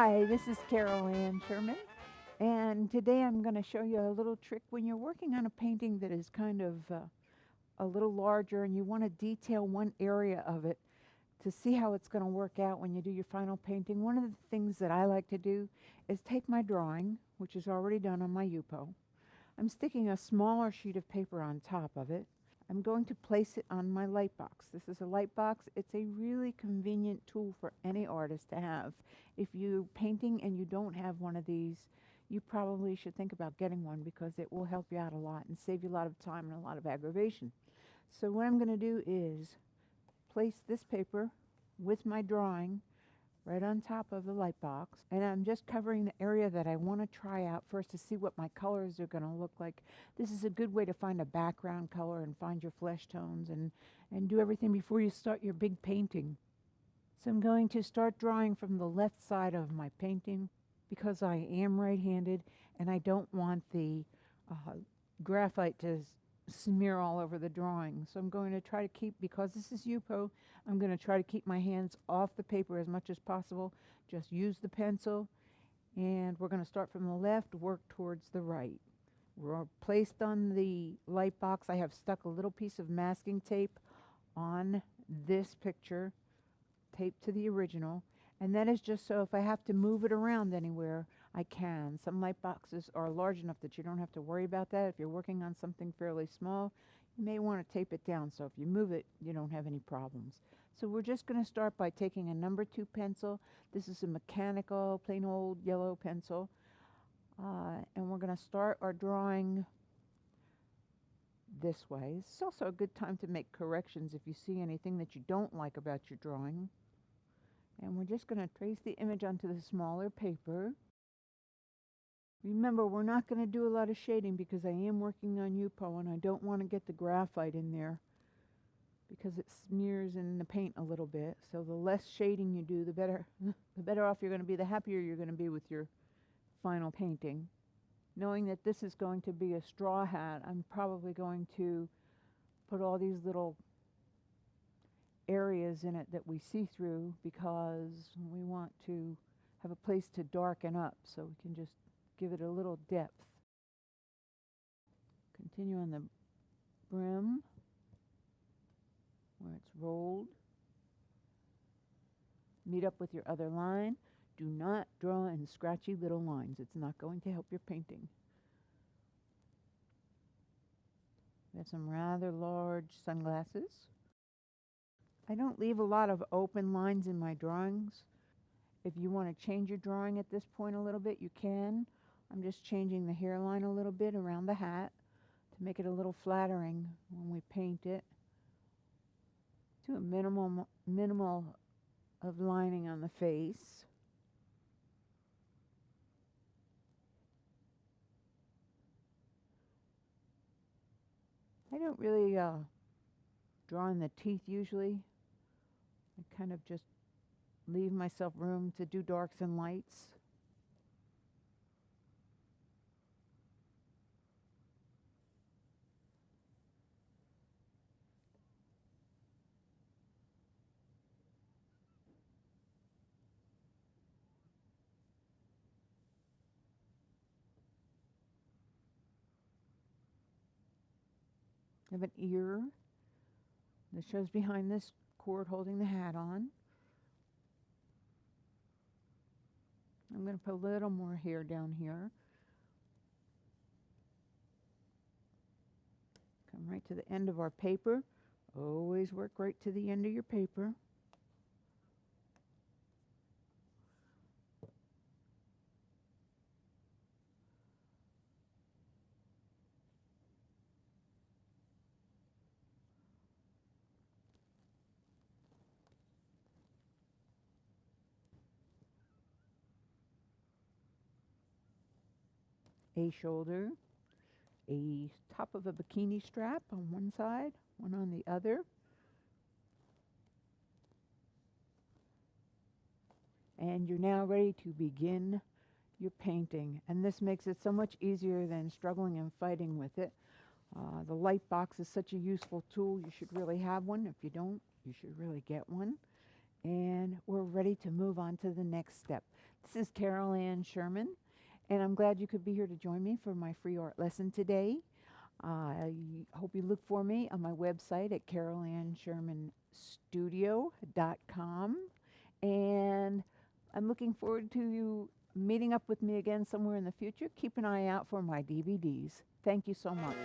Hi, this is Carol Ann Sherman, and today I'm going to show you a little trick when you're working on a painting that is kind of a little larger and you want to detail one area of it to see how it's going to work out when you do your final painting. One of the things that I like to do is take my drawing, which is already done on my Yupo. I'm sticking a smaller sheet of paper on top of it. I'm going to place it on my light box. This is a light box. It's a really convenient tool for any artist to have. If you're painting and you don't have one of these, you probably should think about getting one because it will help you out a lot and save you a lot of time and a lot of aggravation. So what I'm going to do is place this paper with my drawing right on top of the light box, and I'm just covering the area that I want to try out first to see what my colors are going to look like. This is a good way to find a background color and find your flesh tones and do everything before you start your big painting. So I'm going to start drawing from the left side of my painting because I am right-handed and I don't want the graphite to smear all over the drawing. So I'm going to try to keep, because this is Yupo, I'm going to try to keep my hands off the paper as much as possible. Just use the pencil, and we're going to start from the left, work towards the right. We're placed on the light box. I have stuck a little piece of masking tape on this picture, taped to the original, and that is just so if I have to move it around anywhere, I can. Some light boxes are large enough that you don't have to worry about that. If you're working on something fairly small, you may want to tape it down so if you move it, you don't have any problems. So we're just going to start by taking a number 2 pencil. This is a mechanical, plain old yellow pencil. And we're going to start our drawing this way. It's also a good time to make corrections if you see anything that you don't like about your drawing. And we're just going to trace the image onto the smaller paper. Remember, we're not going to do a lot of shading because I am working on Yupo and I don't want to get the graphite in there because it smears in the paint a little bit. So the less shading you do, the better off you're going to be, the happier you're going to be with your final painting. Knowing that this is going to be a straw hat, I'm probably going to put all these little areas in it that we see through because we want to have a place to darken up so we can just give it a little depth. Continue on the brim where it's rolled. Meet up with your other line. Do not draw in scratchy little lines. It's not going to help your painting. We have some rather large sunglasses. I don't leave a lot of open lines in my drawings. If you want to change your drawing at this point a little bit, you can. I'm just changing the hairline a little bit around the hat to make it a little flattering when we paint it. Do a minimal of lining on the face. I don't really draw in the teeth usually. I kind of just leave myself room to do darks and lights. I have an ear that shows behind this cord holding the hat on. I'm going to put a little more hair down here. Come right to the end of our paper. Always work right to the end of your paper. A shoulder, a top of a bikini strap on one side, one on the other. And you're now ready to begin your painting. And this makes it so much easier than struggling and fighting with it. The light box is such a useful tool. You should really have one. If you don't, you should really get one. And we're ready to move on to the next step. This is Carol Ann Sherman, and I'm glad you could be here to join me for my free art lesson today. I hope you look for me on my website at carolanshermanstudio.com, and I'm looking forward to you meeting up with me again somewhere in the future. Keep an eye out for my DVDs. Thank you so much.